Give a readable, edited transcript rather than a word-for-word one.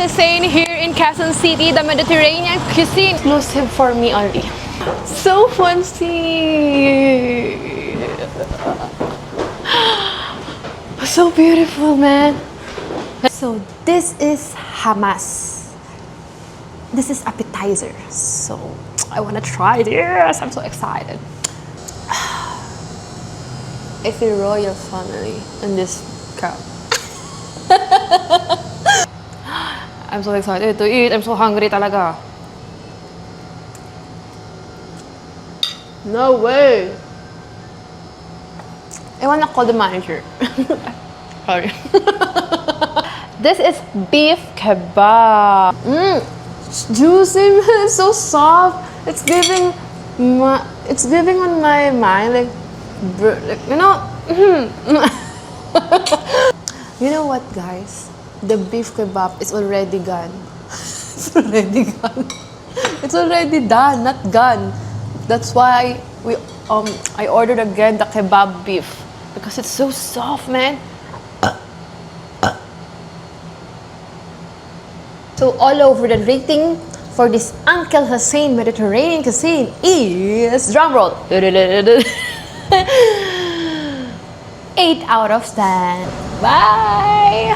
Hussein here in Quezon City, the Mediterranean cuisine. Exclusive for me only. So fancy! So beautiful, man. So this is hummus. This is appetizer. So I wanna try this. I'm so excited. I feel royal family in this cup. I'm so excited to eat. I'm so hungry talaga. No way! I wanna call the manager. Sorry. This is beef kebab. It's juicy, man. It's so soft. It's giving on my mind like you know. You know what, guys? The beef kebab is already gone. It's already gone. It's already done, not gone. That's why I ordered again the kebab beef because it's so soft, man. So all over, the rating for this Uncle Hussein Mediterranean cuisine is, drumroll, 8 out of 10. Bye!